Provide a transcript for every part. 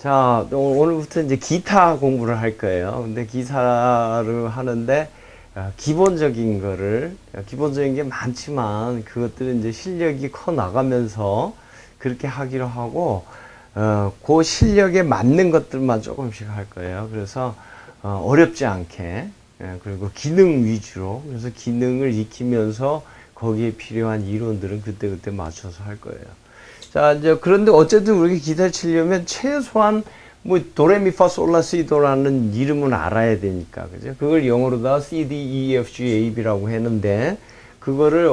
자, 오늘부터 이제 기타 공부를 할 거예요. 근데 기타를 하는데 기본적인 게 많지만 그것들은 이제 실력이 커 나가면서 그렇게 하기로 하고 그 실력에 맞는 것들만 조금씩 할 거예요. 그래서 어렵지 않게 그리고 기능 위주로, 그래서 기능을 익히면서 거기에 필요한 이론들은 그때그때 맞춰서 할 거예요. 자, 이제, 그런데 어쨌든 우리가 기타를 치려면 최소한 뭐, 도레미파솔라시도라는 이름은 알아야 되니까, 그죠? 그걸 영어로다 C, D, E, F, G, A, B라고 했는데, 그거를,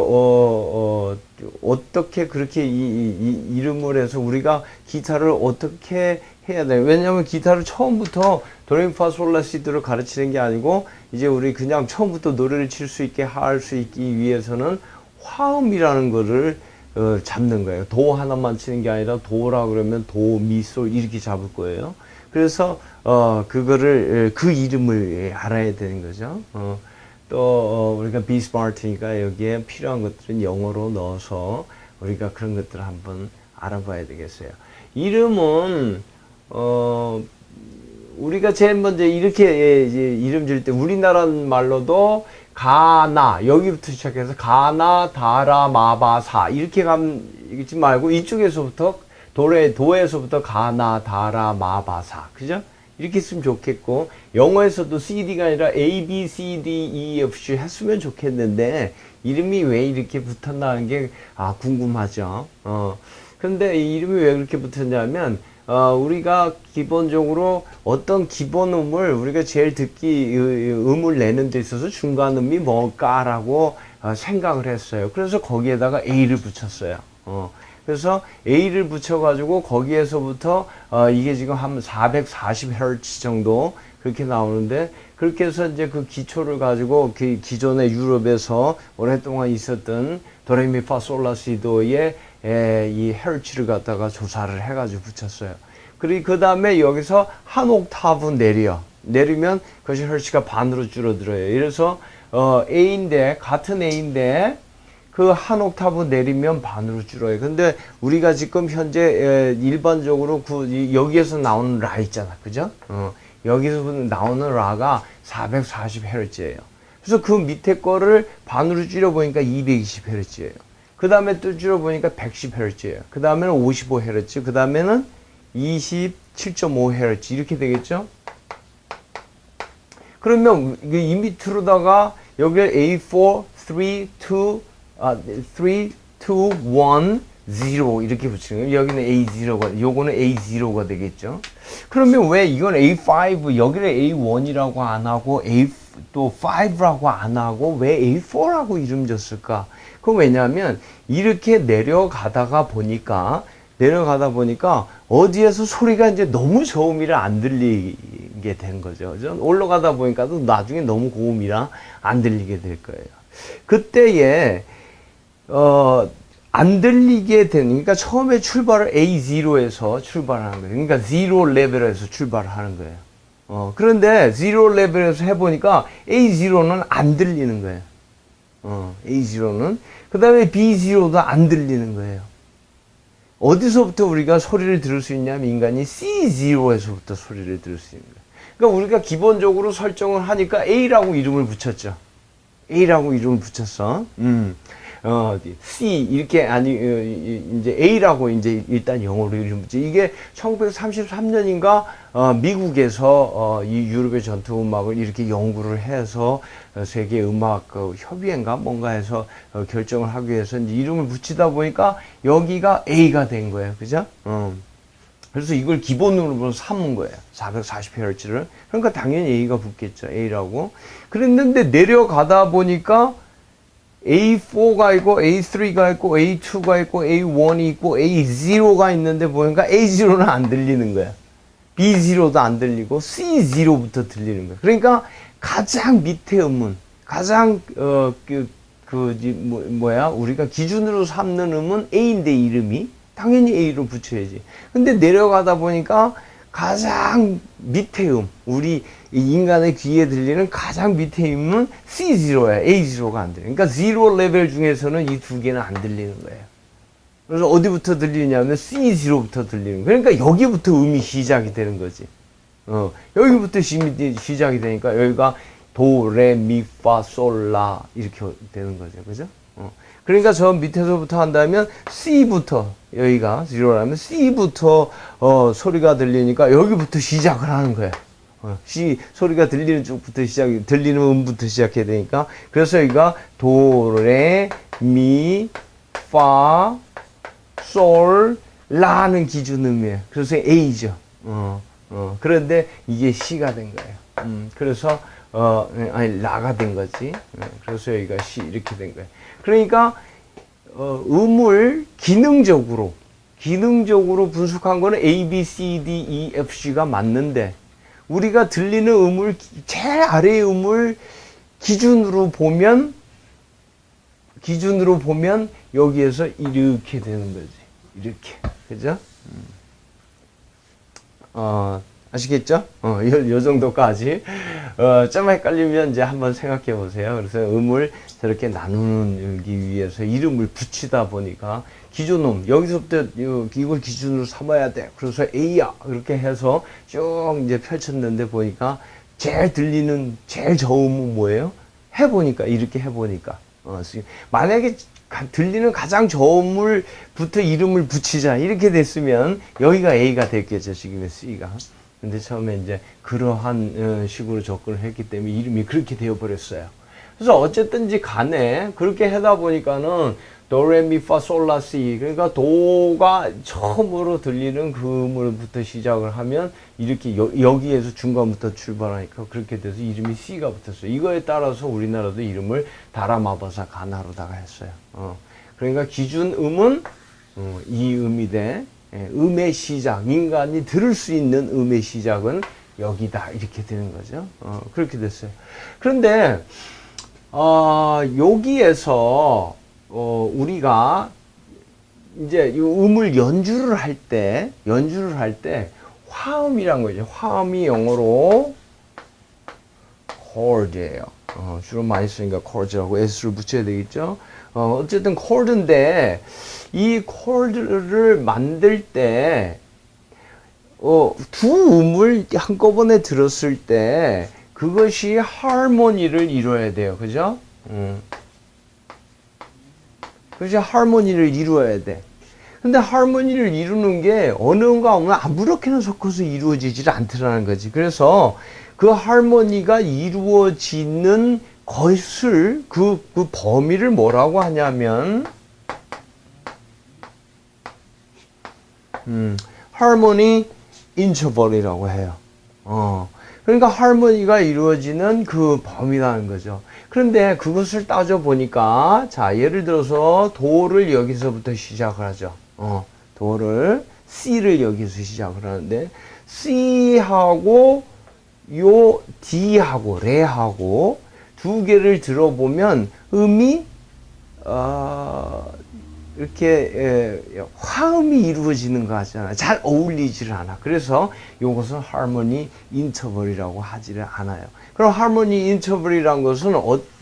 어떻게 그렇게 이름을 해서 우리가 기타를 어떻게 해야 돼요? 왜냐면 기타를 처음부터 도레미파솔라시도를 가르치는 게 아니고, 이제 우리 그냥 처음부터 노래를 칠 수 있게 할 수 있기 위해서는 화음이라는 거를 잡는 거예요. 도 하나만 치는 게 아니라 도라 그러면 도, 미, 솔 이렇게 잡을 거예요. 그래서 그거를 그 이름을 알아야 되는 거죠. 또 우리가 비스마트니까 여기에 필요한 것들은 영어로 넣어서 우리가 그런 것들을 한번 알아봐야 되겠어요. 이름은 우리가 제일 먼저 이렇게 이제 이름 질 때 우리나라 말로도 가나, 여기부터 시작해서 가나, 다라, 마바사 이렇게 가지 말고 이쪽에서부터 도에서부터 가나, 다라, 마바사, 그죠? 이렇게 했으면 좋겠고, 영어에서도 CD가 아니라 A, B, C, D, E, F, G 했으면 좋겠는데 이름이 왜 이렇게 붙었나 하는 게 궁금하죠. 근데 이 이름이 왜 그렇게 붙었냐면 우리가 기본적으로 어떤 기본음을 우리가 제일 듣기 음을 내는 데 있어서 중간음이 뭘까라고 생각을 했어요. 그래서 거기에다가 A를 붙였어요. 그래서 A를 붙여가지고 거기에서부터 이게 지금 한 440Hz 정도 그렇게 나오는데, 그렇게 해서 이제 그 기초를 가지고 그 기존의 유럽에서 오랫동안 있었던 도레미파솔라시도의 이 헤르츠를 갖다가 조사를 해가지고 붙였어요. 그리고 그 다음에 여기서 한 옥타브 내리면 그것이 헤르츠가 반으로 줄어들어요. 이래서 A인데, 같은 A인데 그 한 옥타브 내리면 반으로 줄어요. 근데 우리가 지금 현재 일반적으로 여기에서 나오는 라 있잖아, 그죠? 여기서 나오는 라가 440Hz예요. 그래서 그 밑에 거를 반으로 줄여보니까 220Hz예요. 그 다음에 또 줄여보니까 110Hz예요. 그 다음에는 55Hz, 그 다음에는 27.5Hz 이렇게 되겠죠? 그러면 이 밑으로다가 여기를 A4, 3, 2, 1, 0 이렇게 붙이는 거예요. 여기는 A0가, 요거는 A0가 되겠죠? 그러면 왜 이건 A5, 여기를 A1이라고 안 하고 또 5라고 안 하고 왜 A4라고 이름 줬을까? 그건 왜냐하면 이렇게 내려가다 보니까 어디에서 소리가 이제 너무 저음이라 안 들리게 된 거죠. 올라가다 보니까 또 나중에 너무 고음이라 안 들리게 될 거예요. 그때에 안 들리게 되니까 처음에 출발을 A0에서 출발하는 거예요. 그러니까 0 레벨에서 출발하는 거예요. 그런데 0 레벨에서 해보니까 A0는 안 들리는 거예요. A0는. 그 다음에 B0도 안 들리는 거예요. 어디서부터 우리가 소리를 들을 수 있냐면 인간이 C0에서부터 소리를 들을 수 있는 거예요. 그러니까 우리가 기본적으로 설정을 하니까 A라고 이름을 붙였죠. A라고 이름을 붙였어. C, 이렇게, 이제 A라고 이제 일단 영어로 이름 붙여. 이게 1933년인가, 미국에서, 이 유럽의 전투 음악을 이렇게 연구를 해서, 세계 음악 협의회인가 뭔가 해서, 결정을 하기 위해서 이제 이름을 붙이다 보니까 여기가 A가 된 거예요. 그죠? 그래서 이걸 기본으로 삼은 거예요. 440Hz를. 그러니까 당연히 A가 붙겠죠. A라고. 그랬는데 내려가다 보니까 A4가 있고 A3가 있고 A2가 있고 A1이 있고 A0가 있는데 보니까 A0는 안 들리는 거야. B0도 안 들리고 C0부터 들리는 거야. 그러니까 가장 밑에 음은 가장 우리가 기준으로 삼는 음은 A인데 이름이 당연히 A로 붙여야지. 근데 내려가다 보니까 가장 밑에 우리 인간의 귀에 들리는 가장 밑에 음은 C0야. A0가 안 들려. 그러니까 0 레벨 중에서는 이 두 개는 안 들리는 거예요. 그래서 어디부터 들리냐면 C0부터 들리는. 그러니까 여기부터 음이 시작이 되는 거지. 여기부터 시작이 되니까 여기가 도, 레, 미, 파, 솔, 라 이렇게 되는 거죠. 그죠? 그러니까 저 밑에서부터 한다면 C부터 여기가 0라면 C부터 소리가 들리니까 여기부터 시작을 하는 거예요. C 소리가 들리는 쪽부터 들리는 음부터 시작해야 되니까 그래서 여기가 도, 레, 미, 파, 솔, 라는 기준음이에요. 그래서 A죠. 그런데 이게 C가 된 거예요. 그래서 아니 라가 된 거지. 그래서 여기가 C 이렇게 된 거예요. 그러니까 음을 기능적으로 분석한 거는 A, B, C, D, E, F, G가 맞는데 우리가 들리는 음을 제일 아래의 음을 기준으로 보면 여기에서 이렇게 되는 거지. 이렇게. 그죠? 아시겠죠? 요 정도까지. 좀 헷갈리면 이제 한번 생각해 보세요. 그래서 음을 저렇게 나누기 위해서 이름을 붙이다 보니까 기준음, 여기서부터 이걸 기준으로 삼아야 돼. 그래서 A야. 그렇게 해서 쭉 이제 펼쳤는데 보니까 제일 저음은 뭐예요? 이렇게 해보니까. 만약에 들리는 가장 저음을부터 이름을 붙이자. 이렇게 됐으면 여기가 A가 됐겠죠. 지금의 C가. 근데 처음에 이제 그러한 식으로 접근을 했기 때문에 이름이 그렇게 되어버렸어요. 그래서 어쨌든지 간에 그렇게 하다 보니까는 도레미파솔라시 그러니까 도가 처음으로 들리는 그 음으로부터 시작을 하면 이렇게 여기에서 중간부터 출발하니까 그렇게 돼서 이름이 C가 붙었어요. 이거에 따라서 우리나라도 이름을 다라마바사 가나로다가 했어요. 그러니까 기준 음은 이 음이 돼. 음의 시작, 인간이 들을 수 있는 음의 시작은 여기다 이렇게 되는 거죠. 그렇게 됐어요. 그런데 여기에서 우리가 이제 이 음을 연주를 할 때 화음이란 거죠. 화음이 영어로 chord예요. 주로 많이 쓰니까 chord라고 s를 붙여야 되겠죠. 어쨌든 chord인데 이 chord를 만들 때 두 음을 한꺼번에 들었을 때 그것이 하모니를 이루어야 돼요. 그죠? 그것이 하모니를 이루어야 돼. 근데 하모니를 이루는 게 어느 음과 어느 아무렇게나 섞어서 이루어지질 않더라는 거지. 그래서 그 하모니가 이루어지는 것을 그 범위를 뭐라고 하냐면 하모니 인터벌이라고 해요. 그러니까 하모니가 이루어지는 그 범위라는 거죠. 그런데 그것을 따져보니까 자 예를 들어서 도를 여기서부터 시작을 하죠. 도를 C를 여기서 시작을 하는데 C하고 요 D하고 레하고 두 개를 들어보면 음이 이렇게 화음이 이루어지는 거 같잖아요. 잘 어울리지를 않아. 그래서 이것은 하모니 인터벌이라고 하지를 않아요. 그럼 하모니 인터벌이란 것은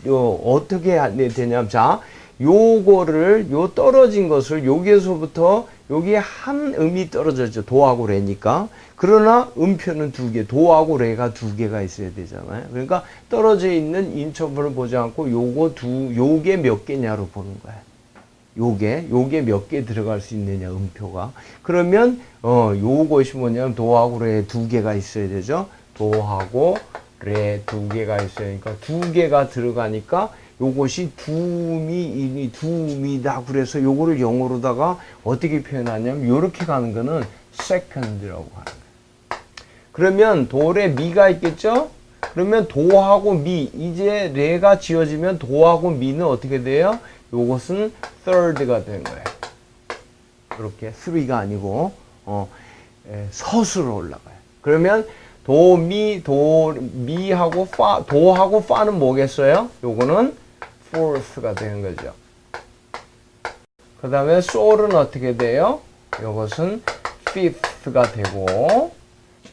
어떻게 되냐면 자 요거를 요 떨어진 것을 여기에서부터 여기에 한 음이 떨어졌죠. 도하고 레니까. 그러나 음표는 두 개, 도하고 레가 두 개가 있어야 되잖아요. 그러니까 떨어져 있는 인터벌을 보지 않고 요게 몇 개냐로 보는 거예요. 요게 몇 개 들어갈 수 있느냐, 음표가. 그러면, 요것이 뭐냐면, 도하고 레 두 개가 있어야 되죠. 도하고 레 두 개가 있어야 되니까, 두 개가 들어가니까, 요것이 두음이다. 그래서 요거를 영어로다가 어떻게 표현하냐면, 요렇게 가는 거는 second라고 하는 거예요. 그러면 도, 레, 미가 있겠죠? 그러면 도하고 미, 이제 레가 지어지면 도하고 미는 어떻게 돼요? 요것은 third가 된 거예요. 이렇게 3가 아니고 서수로 올라가요. 그러면 도, 미하고 파, 도하고 파는 뭐겠어요? 요거는 fourth가 되는 거죠. 그 다음에 솔은 어떻게 돼요? 요것은 fifth가 되고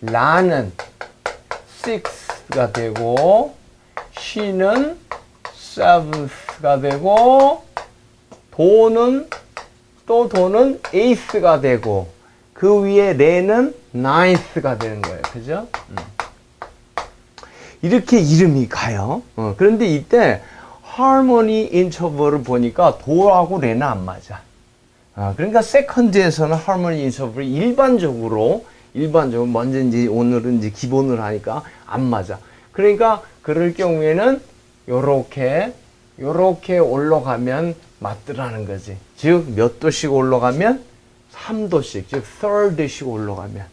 라는 sixth가 되고 시는 seventh가 되고 도는 또 도는 에이스가 되고 그 위에 레는 나인스가 되는 거예요. 그죠? 이렇게 이름이 가요. 그런데 이때 하모니 인터벌을 보니까 도하고 레는 안 맞아. 그러니까 세컨드에서는 하모니 인터벌을 일반적으로 먼저 이제 오늘은 이제 기본을 하니까 안 맞아. 그러니까 그럴 경우에는 요렇게 올라가면 맞더라는 거지. 즉 몇 도씩 올라가면 3도씩, 즉 third씩 올라가면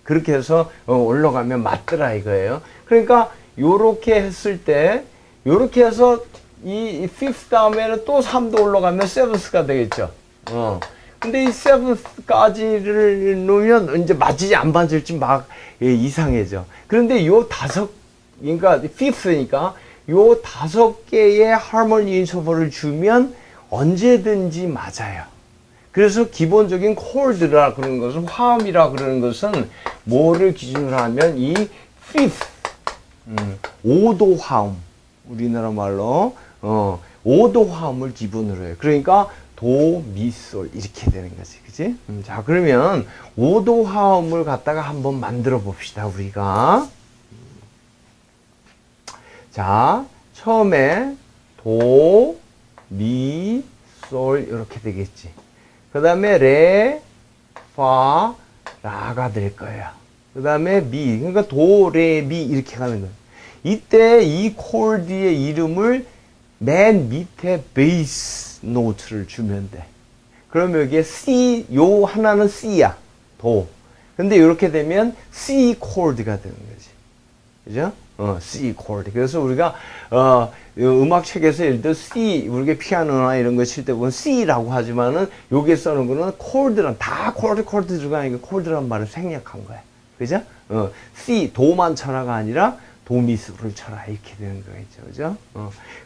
그렇게 해서 올라가면 맞더라 이거예요. 그러니까 요렇게 했을 때 요렇게 해서 이 fifth 다음에는 또 3도 올라가면 seventh가 되겠죠. 근데 이 seventh까지를 놓으면 이제 맞을지 안 맞을지 막 이상해져. 그런데 요 그러니까 fifth니까 요 5개의 하모니 인터벌을 주면 언제든지 맞아요. 그래서 기본적인 콜드라 그러는 것은 화음이라 그러는 것은 뭐를 기준으로 하면 이 fifth 5도 화음, 우리나라 말로 5도 화음을 기본으로 해요. 그러니까 도, 미, 솔 이렇게 되는 거지, 그지? 자, 그러면 5도 화음을 갖다가 한번 만들어 봅시다, 우리가. 자, 처음에 도, 미, 솔 이렇게 되겠지. 그 다음에 레, 파, 라가 될 거예요. 그 다음에 미, 그러니까 도, 레, 미 이렇게 가는 거예요. 이때 이 콜드의 이름을 맨 밑에 베이스 노트를 주면 돼. 그러면 여기에 C, 요 하나는 C야. 도. 근데 이렇게 되면 C 콜드가 되는 거지. 그죠? C 콜드. 그래서 우리가 음악 책에서 예를 들어 C, 우리가 피아노나 이런 거 칠 때 보면 C라고 하지만은 여기에 써놓은 거는 콜드란 다 콜드 들어가니까 콜드란 말을 생략한 거야. 그죠? C 도만 쳐라가 아니라 도미솔을 쳐라 이렇게 되는 거겠죠. 그죠?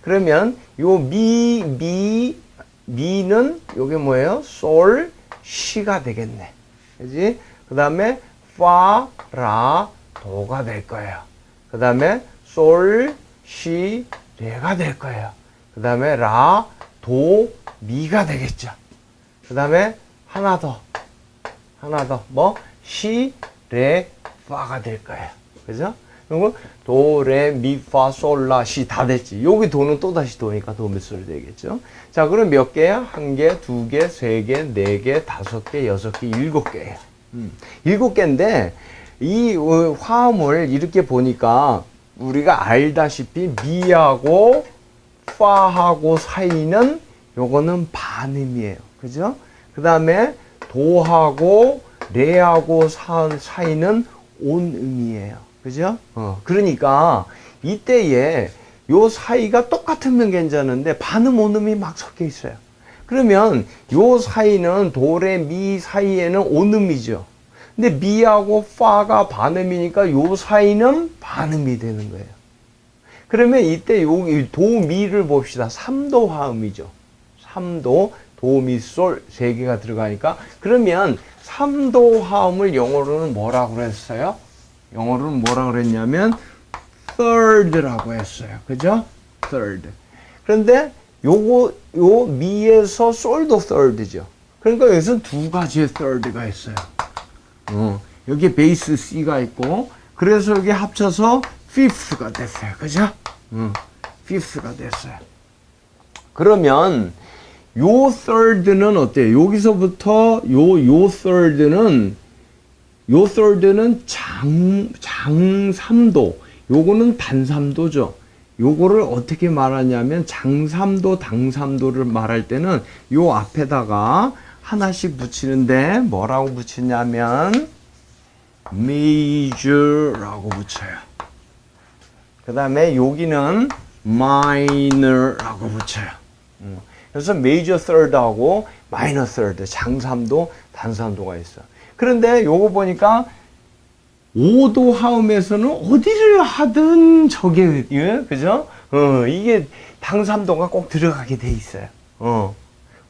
그러면 요 미는 요게 뭐예요? 솔, 시가 되겠네. 그지? 그 다음에 파, 라, 도가 될 거예요. 그 다음에 솔, 시, 레가 될 거예요. 그 다음에 라, 도, 미가 되겠죠. 그 다음에 하나 더, 뭐? 시, 레, 파가 될 거예요. 그죠? 그리고 도, 레, 미, 파, 솔, 라, 시 다 됐지. 여기 도는 또다시 도니까 도, 미, 솔 되겠죠. 자, 그럼 몇 개야? 1개, 2개, 3개, 4개, 5개, 6개, 7개예요. 7개인데 이 화음을 이렇게 보니까 우리가 알다시피 미하고 파하고 사이는 요거는 반음이에요. 그죠? 그 다음에 도하고 레하고 사이는 온음이에요. 그죠? 그러니까 이때에 요 사이가 똑같으면 괜찮은데 반음 온음이 막 섞여 있어요. 그러면 요 사이는 도, 레, 미 사이에는 온음이죠. 근데 미하고 파가 반음이니까 요 사이는 반음이 되는 거예요. 그러면 이때 여기 도, 미를 봅시다. 3도 화음이죠. 3도, 도, 미, 솔 3개가 들어가니까 그러면 3도 화음을 영어로는 뭐라고 그랬어요? 영어로는 뭐라고 그랬냐면 third라고 했어요. 그죠? third. 그런데 요 미에서 솔도 third죠. 그러니까 여기서 두 가지의 third가 있어요. 여기 베이스 C가 있고, 그래서 여기 합쳐서 fifth가 됐어요. 그죠? fifth가 됐어요. 그러면 요 third는 어때요? 여기서부터 요 third는 장3도, 요거는 단3도죠. 요거를 어떻게 말하냐면 장3도, 당3도를 말할 때는 요 앞에다가 하나씩 붙이는데 뭐라고 붙이냐면 major라고 붙여요. 그 다음에 여기는 minor라고 붙여요. 그래서 major third하고 minor third, 장3도, 단3도가 있어. 그런데 요거 보니까 5도 화음에서는 어디를 하든 저게, 그죠? 이게 당3도가 꼭 들어가게 돼 있어요.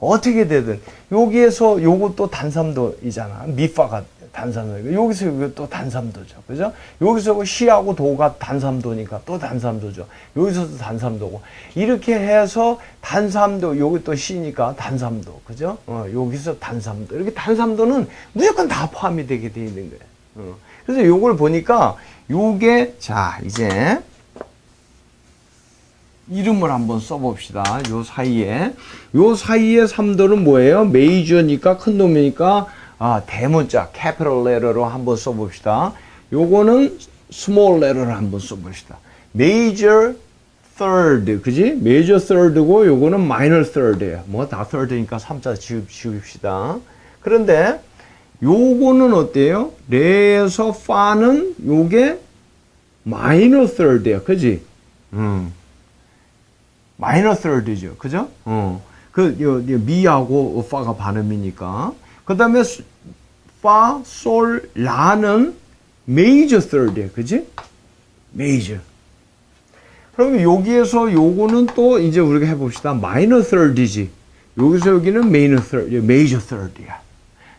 어떻게 되든. 여기에서 요것도 단3도이잖아. 미파가 단삼도. 여기서 여기 또 단삼도죠. 그죠? 여기서 시하고 도가 단삼도니까 또 단삼도죠. 여기서도 단삼도고. 이렇게 해서 단삼도, 여기 또 시니까 단삼도. 그죠? 여기서 단삼도. 이렇게 단삼도는 무조건 다 포함이 되게 돼 있는 거예요. 그래서 요걸 보니까 요게, 자, 이제 이름을 한번 써봅시다. 요 사이에 3도는 뭐예요? 메이저니까 큰 놈이니까 대문자 capital letter로 한번 써봅시다. 요거는 small letter로 한번 써봅시다. major third, 그지? major third고 요거는 minor third예요. 뭐 다 third니까 3자 지웁시다. 그런데 요거는 어때요? 레에서 파는 요게 minor third예요. 그지? 마이너 third죠. 그죠? 미하고 파가 발음이니까. 그 다음에 파, 솔, 라는 major third이에요. 그지? major. 그러면 여기에서 요거는 또 이제 우리가 해봅시다. minor third이지. 여기서 여기는 minor third, major third이야.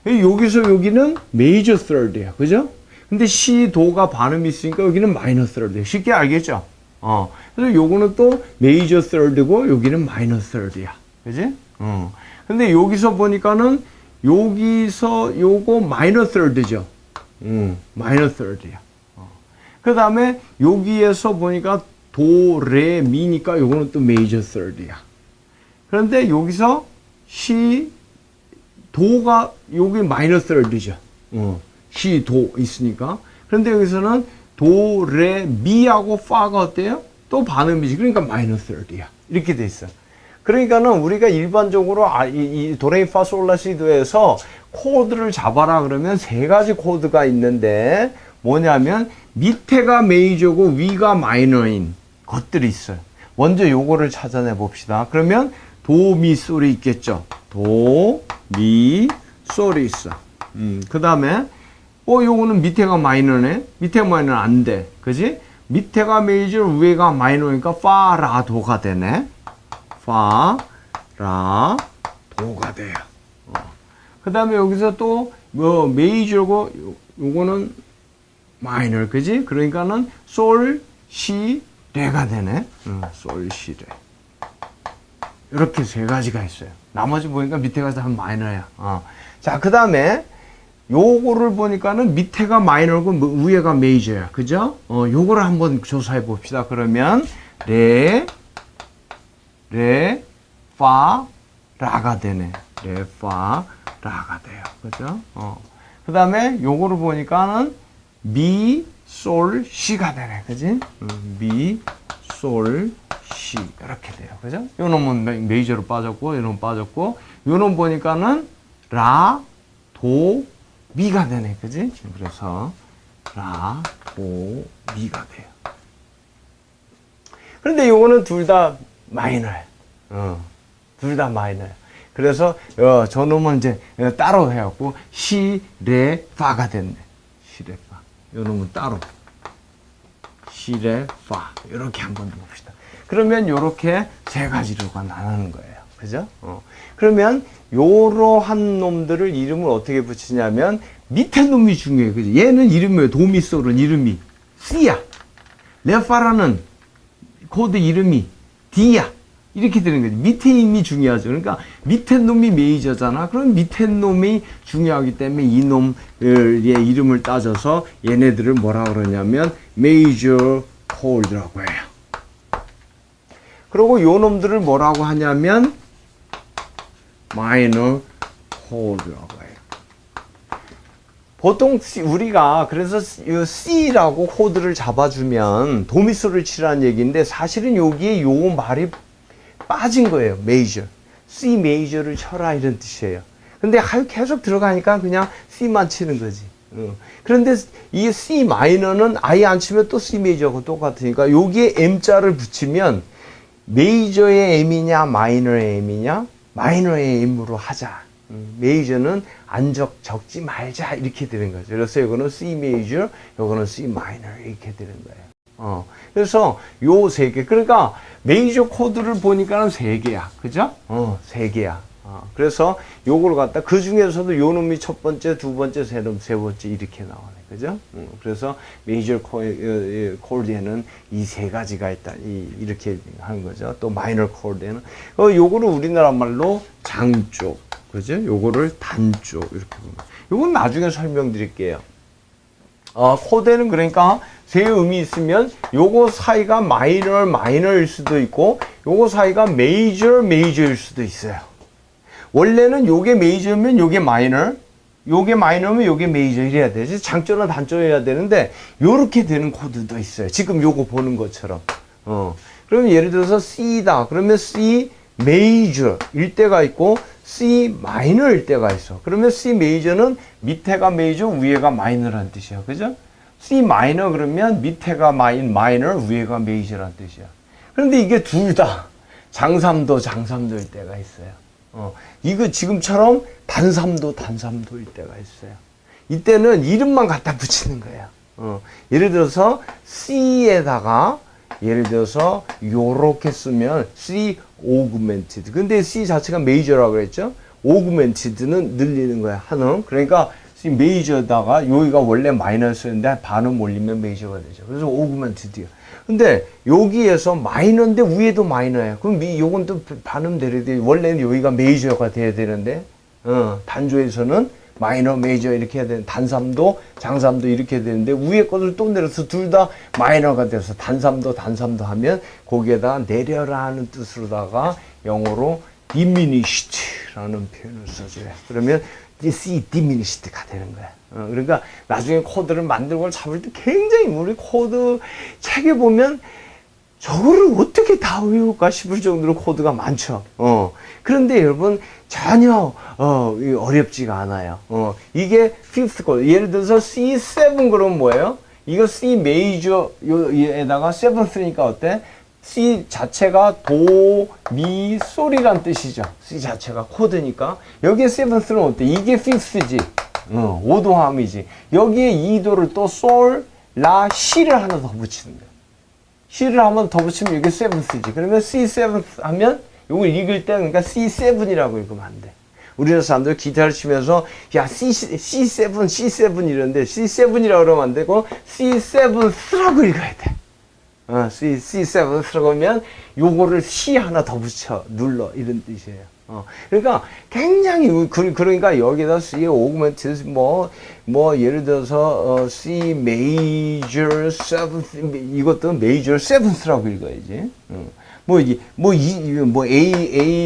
여기서 여기는 major third이야. 그죠? 근데 시, 도가 발음이 있으니까 여기는 minor third이에요. 쉽게 알겠죠? 그래서 요거는 또 major third고 여기는 minor third이야. 그지? 근데 여기서 보니까는 여기서 요거 minor third죠. minor third이야. 그 다음에 여기에서 보니까 도, 레, 미니까 요거는 또 major third이야. 그런데 여기서 시, 도가 여기 minor third죠. 시, 도 있으니까. 그런데 여기서는 도, 레, 미하고 파가 어때요? 또 반음이지. 그러니까 마이너 third이야. 이렇게 돼 있어. 그러니까는 우리가 일반적으로 이 도레미파솔라시도에서 코드를 잡아라 그러면 세 가지 코드가 있는데 뭐냐면 밑에가 메이저고 위가 마이너인 것들이 있어요. 먼저 요거를 찾아내 봅시다. 그러면 도, 미, 솔이 있겠죠. 도, 미, 솔이 있어. 그 다음에 요거는 밑에가 마이너네. 밑에가 마이너는 안 돼. 그지? 밑에가 메이저, 위에가 마이너니까 파, 라, 도가 되네. 파, 라, 도가 돼요. 그 다음에 여기서 또 메이저고 요거는 마이너. 그지? 그러니까는 솔, 시, 레가 되네. 솔, 시, 레. 이렇게 세 가지가 있어요. 나머지 보니까 밑에가 다 마이너야. 자, 그 다음에 요거를 보니까는 밑에가 마이너고 위에가 메이저야. 그죠? 요거를 한번 조사해 봅시다. 그러면 레, 파, 라가 되네. 레, 파, 라가 돼요. 그죠? 그 다음에 요거를 보니까는 미, 솔, 시가 되네. 그지? 미, 솔, 시. 이렇게 돼요. 그죠? 요 놈은 메이저로 빠졌고, 요 놈은 빠졌고, 요 놈 보니까는 라, 도, 미가 되네. 그지? 그래서 라, 도, 미가 돼요. 그런데 요거는 둘 다 마이너예요. 둘 다 마이너예요. 그래서 저놈은 이제 따로 해갖고 시, 레, 파가 됐네. 시, 레, 파. 요 놈은 따로 시, 레, 파. 이렇게 한번 봅시다. 그러면 요렇게 세 가지로가 나누는 거예요. 그죠? 그러면 요러한 놈들을 이름을 어떻게 붙이냐면 밑에 놈이 중요해요. 그죠? 얘는 이름이에요. 도미솔은 이름이 C야. 레파라는 코드 이름이 D야. 이렇게 되는 거죠. 밑에 놈이 중요하죠. 그러니까 밑에 놈이 메이저잖아. 그럼 밑에 놈이 중요하기 때문에 이 놈의 이름을 따져서 얘네들을 뭐라 그러냐면 메이저 콜드라고 해요. 그리고 요 놈들을 뭐라고 하냐면 마이너 콜드라고 해요. 보통 우리가 그래서 C라고 코드를 잡아주면 도미솔을 치라는 얘기인데 사실은 여기에 요 말이 빠진 거예요. 메이저. C 메이저를 쳐라 이런 뜻이에요. 근데 계속 들어가니까 그냥 C만 치는 거지. 그런데 이 C 마이너는 아예 안 치면 또 C 메이저하고 똑같으니까 여기에 M자를 붙이면 메이저의 M이냐 마이너의 M이냐 마이너의 M으로 하자. 메이저는 안 적지 말자 이렇게 되는 거죠. 그래서 이거는 C 메이저, 이거는 C 마이너 이렇게 되는 거예요. 그래서 요 세 개. 그러니까 메이저 코드를 보니까는 세 개야. 그죠? 세 개야. 그래서 요걸 갖다 그 중에서도 요 놈이 첫 번째, 두 번째, 세 번째 이렇게 나오네. 그죠? 그래서 메이저 코드에는 이 세 가지가 있다. 이렇게 하는 거죠. 또 마이너 코드에는 요거를 우리나라 말로 장조. 그죠? 요거를 단조 이렇게 보면. 요건 나중에 설명드릴게요. 코드에는 그러니까 세 음이 있으면 요거 사이가 마이너일 수도 있고 요거 사이가 메이저일 수도 있어요. 원래는 요게 메이저면 요게 마이너, 요게 마이너면 요게 메이저 이래야 되지. 장조나 단조여야 되는데 요렇게 되는 코드도 있어요. 지금 요거 보는 것처럼. 그러면 예를 들어서 C다. 그러면 C 메이저일 때가 있고 C 마이너일 때가 있어. 그러면 C 메이저는 밑에가 메이저, 위에가 마이너란 뜻이야. 그죠? C 마이너 그러면 밑에가 마이너, 위에가 메이저란 뜻이야. 그런데 이게 둘 다 장삼도일 때가 있어요. 이거 지금처럼 단삼도일 때가 있어요. 이때는 이름만 갖다 붙이는 거예요. 예를 들어서 C에다가 예를 들어서 요렇게 쓰면 C 오그멘티드. 근데 C 자체가 메이저라고 그랬죠? 오그멘티드는 늘리는 거야. 한음. 그러니까 C 메이저다가 여기가 원래 마이너스였는데 반음 올리면 메이저가 되죠. 그래서 오그멘티드요. 근데 여기에서 마이너인데 위에도 마이너예요. 그럼 요건 또 반음 내려야 돼. 원래는 여기가 메이저가 돼야 되는데 단조에서는 마이너, 메이저 이렇게 해야 되는 단삼도, 장삼도 이렇게 해야 되는데 위에 것을 또 내려서 둘 다 마이너가 돼서 단삼도 하면 거기에다 내려라 하는 뜻으로다가 영어로 diminished라는 표현을 써줘요. 그러면 C diminished가 되는 거야. 그러니까 나중에 코드를 만들고 잡을 때 굉장히 우리 코드 책에 보면 저거를 어떻게 다 외울까 싶을 정도로 코드가 많죠. 그런데 여러분 전혀 어렵지가 않아요. 이게 fifth 코드. 예를 들어서 C7 그러면 뭐예요? 이거 C 메이저에다가 seventh니까 어때? C 자체가 도, 미, 솔이란 뜻이죠. C 자체가 코드니까. 여기에 seventh는 어때? 이게 fifth지. 5도함이지. 여기에 2도를 또 솔, 라, 시를 하나 더 붙이는 거야. C를 한번 더 붙이면 이게 seventh지. 그러면 C7 하면 이걸 읽을 때 그러니까 C7이라고 읽으면 안 돼. 우리나라 사람들 기타를 치면서 야 C7 이러는데 C7이라고 그러면 안 되고 C7라고 읽어야 돼. C7라고 하면 요거를 C 하나 더 붙여 눌러 이런 뜻이에요. 그러니까 굉장히 그러니까 여기다 C 오그멘트 뭐 예를 들어서 C major seventh 이것도 major seventh라고 읽어야지. A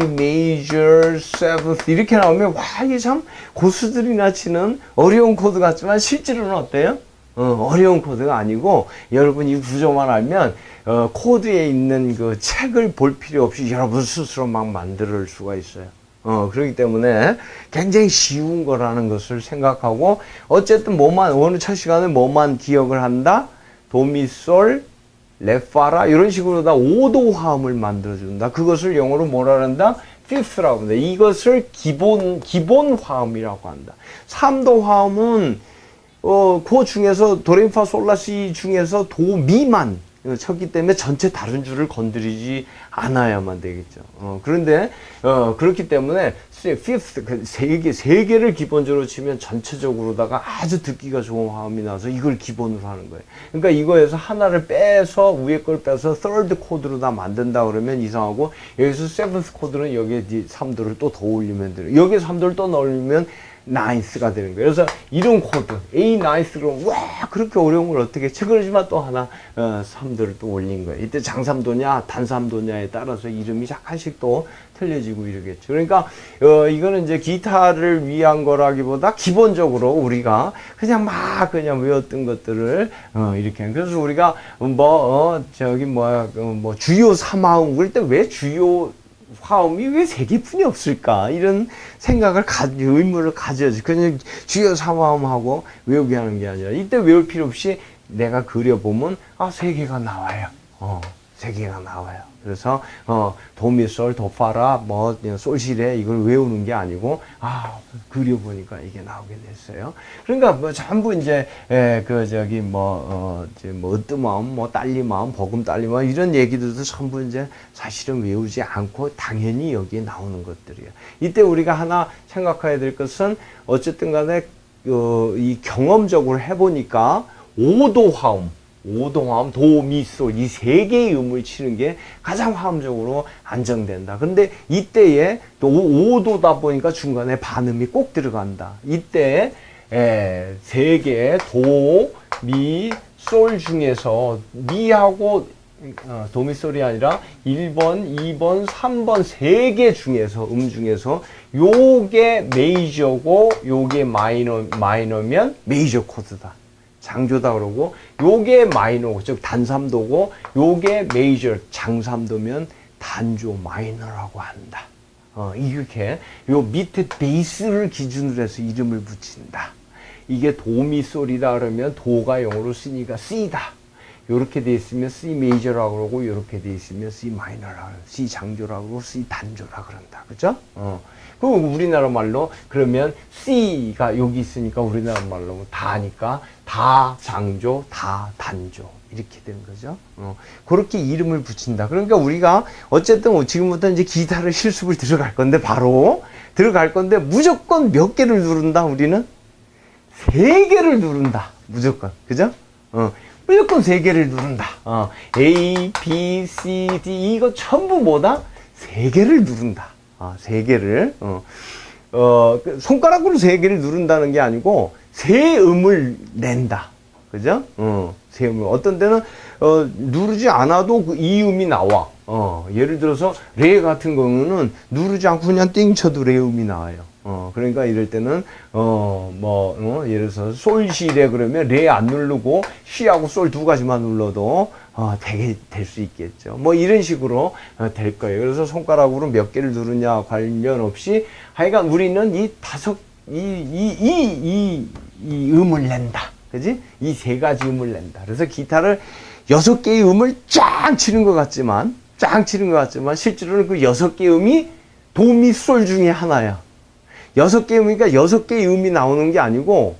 major seventh 이렇게 나오면 와 이게 참 고수들이나 치는 어려운 코드 같지만 실제로는 어때요? 어려운 코드가 아니고 여러분 이 구조만 알면 코드에 있는 그 책을 볼 필요 없이 여러분 스스로 막 만들 수가 있어요. 그렇기 때문에 굉장히 쉬운 거라는 것을 생각하고 어쨌든 오늘 첫 시간에 뭐만 기억을 한다? 도미솔, 레파라 이런 식으로 다 5도 화음을 만들어준다. 그것을 영어로 뭐라 한다? fifth라고 한다. 이것을 기본 화음이라고 한다. 3도 화음은 그 중에서 도레미파솔라시 중에서 도 미만 쳤기 때문에 전체 다른 줄을 건드리지 않아야만 되겠죠. 그런데 그렇기 때문에 fifth 세 개를 기본적으로 치면 전체적으로다가 아주 듣기가 좋은 화음이 나서 이걸 기본으로 하는 거예요. 그러니까 이거에서 하나를 빼서 위에 걸 빼서 third 코드로 다 만든다 그러면 이상하고 여기서 seventh 코드는 여기에 3도를 또 더 올리면 돼요. 여기에 3도를 또 넣으면 나인스가 되는 거예요. 그래서 이런 코드 A 나인스 그럼 와 그렇게 어려운 걸 어떻게 쳐. 그러지만 또 하나 3도를 또 올린 거예요. 이때 장삼도냐 단삼도냐에 따라서 이름이 약간씩 또 틀려지고 이러겠죠. 그러니까 이거는 이제 기타를 위한 거라기보다 기본적으로 우리가 그냥 외웠던 것들을 이렇게 그래서 우리가 주요 3화음 그럴 때 왜 주요 화음이 왜 세 개뿐이 없을까? 이런 생각을 의무를 가져야지. 그냥 주요 3화음하고 외우게 하는 게 아니라 이때 외울 필요 없이 내가 그려보면 세 개가 나와요. 세 개가 나와요. 그래서 도미솔, 도파라, 뭐 솔시레 이걸 외우는 게 아니고 그려보니까 이게 나오게 됐어요. 그러니까 뭐 전부 이제 이제 뭐 으뜸마음, 뭐 딸리마음, 버금 딸리마음 이런 얘기들도 전부 이제 사실은 외우지 않고 당연히 여기에 나오는 것들이에요. 이때 우리가 하나 생각해야 될 것은 어쨌든 간에 이 경험적으로 해보니까 오도화음, 도미솔 이 세 개의 음을 치는 게 가장 화음적으로 안정된다. 근데 이때에 또 오도다 보니까 중간에 반음이 꼭 들어간다. 이때 세 개의 도, 미, 솔 중에서 미하고 도미솔이 아니라 1번, 2번, 3번 세 개 중에서 중에서 요게 메이저고 요게 마이너면 메이저 코드다. 장조다 그러고 요게 마이너고 즉 단삼도고 요게 메이저 장삼도면 단조 마이너라고 한다. 이렇게 요 밑에 베이스를 기준으로 해서 이름을 붙인다. 이게 도미솔이다 그러면 도가 영어로 쓰니까 C다. 요렇게 돼 있으면 C 메이저라고 그러고 요렇게 돼 있으면 C 마이너라고 그러고 C 장조라고 그러고 C 단조라고 그런다. 그죠? 그리고 우리나라 말로 그러면 C가 여기 있으니까 우리나라 말로 다니까 다 장조, 다 단조 이렇게 되는 거죠. 그렇게 이름을 붙인다. 그러니까 우리가 어쨌든 지금부터 이제 기타를 실습을 들어갈 건데 바로 들어갈 건데 무조건 몇 개를 누른다. 우리는 세 개를 누른다. 무조건. 그죠? 무조건 세 개를 누른다. A, B, C, D 이거 전부 뭐다? 세 개를 누른다. 세 개를. 손가락으로 세 개를 누른다는 게 아니고 세 음을 낸다. 그죠? 세 음을. 어떤 때는 누르지 않아도 이 음이 나와. 예를 들어서 레 같은 경우는 누르지 않고 그냥 띵 쳐도 레 음이 나와요. 그러니까 이럴 때는 예를 들어서 솔시레 그러면 레 안 누르고 시하고 솔 두 가지만 눌러도 되게 될 수 있겠죠. 뭐 이런 식으로 될 거예요. 그래서 손가락으로 몇 개를 누르냐 관련없이 하여간 우리는 이 음을 낸다. 그지? 이 세 가지 음을 낸다. 그래서 기타를 6개의 음을 쫙 치는 것 같지만 실제로는 그 6개의 음이 도미솔 중에 하나야. 6개의 음이니까 6개의 음이 나오는 게 아니고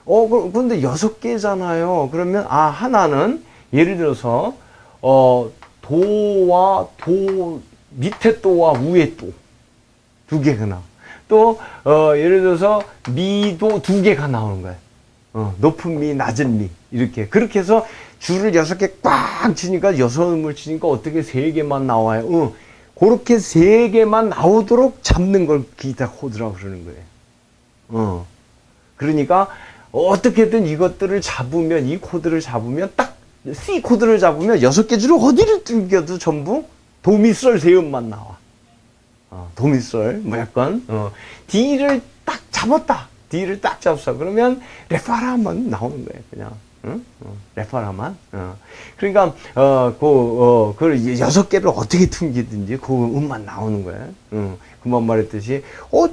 그런데 6개잖아요. 그러면 하나는 예를 들어서 도와 도 밑에 도와 위에 도 두 개가 나와. 또 예를 들어서 미도 두 개가 나오는 거예요. 높은 미, 낮은 미 이렇게 그렇게 해서 줄을 6개 꽉 치니까 6음을 치니까 어떻게 3개만 나와요. 그렇게 3개만 나오도록 잡는 걸 기타 코드라고 그러는 거예요. 그러니까 어떻게든 이것들을 잡으면 이 코드를 잡으면 딱 C 코드를 잡으면 6개 줄을 어디를 뚫겨도 전부 도미솔 세 음만 나와. 도미솔 무조건 D를 딱 잡았다. D를 딱 잡았어. 그러면 레파라만 나오는 거예요. 그냥. 레파라만. 그러니까, 그 6개를 어떻게 튕기든지 그 음만 나오는 거예요. 그만 말했듯이,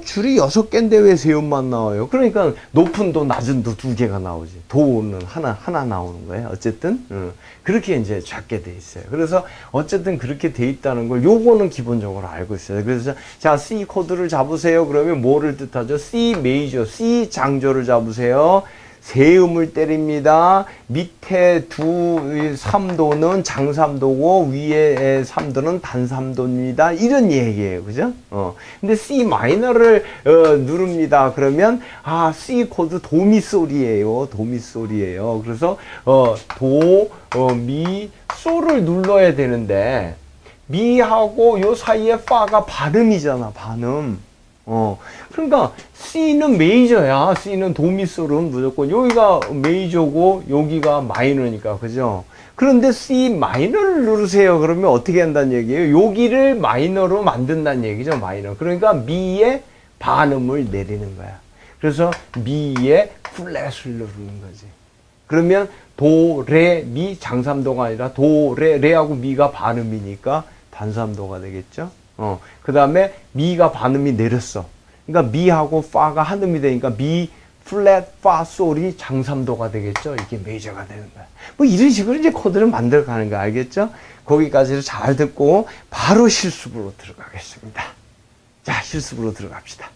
줄이 6개인데 왜 세 음만 나와요? 그러니까 높은 도, 낮은 도 2개가 나오지. 도는 하나 나오는 거예요. 어쨌든, 그렇게 이제 잡게 돼 있어요. 그래서 어쨌든 그렇게 돼 있다는 걸 요거는 기본적으로 알고 있어요. 그래서 자, C 코드를 잡으세요. 그러면 뭐를 뜻하죠? C 메이저, C 장조를 잡으세요. 세 음을 때립니다. 밑에 3도는 장삼도고 위에 3도는 단삼도입니다. 이런 얘기예요. 그죠? 근데 C 마이너를 누릅니다. 그러면 C 코드 도미솔이에요. 도미솔이에요. 그래서 도, 미, 솔을 눌러야 되는데 미하고 요 사이에 파가 발음이잖아. 발음. 그러니까 C는 메이저야. C는 도미솔은 무조건 여기가 메이저고 여기가 마이너니까. 그죠? 그런데 C 마이너를 누르세요. 그러면 어떻게 한다는 얘기예요? 여기를 마이너로 만든다는 얘기죠. 마이너. 그러니까 미의 반음을 내리는 거야. 그래서 미의 플랫을 누르는 거지. 그러면 도, 레, 미 장삼도가 아니라 도, 레하고 미가 반음이니까 단삼도가 되겠죠? 그 다음에 미가 반음이 내렸어. 그러니까 미하고 파가 한 음이 되니까 미, 플랫, 파, 솔이 장삼도가 되겠죠. 이게 메이저가 되는 거야. 뭐 이런 식으로 이제 코드를 만들어 가는 거 알겠죠? 거기까지를 잘 듣고 바로 실습으로 들어가겠습니다. 자, 실습으로 들어갑시다.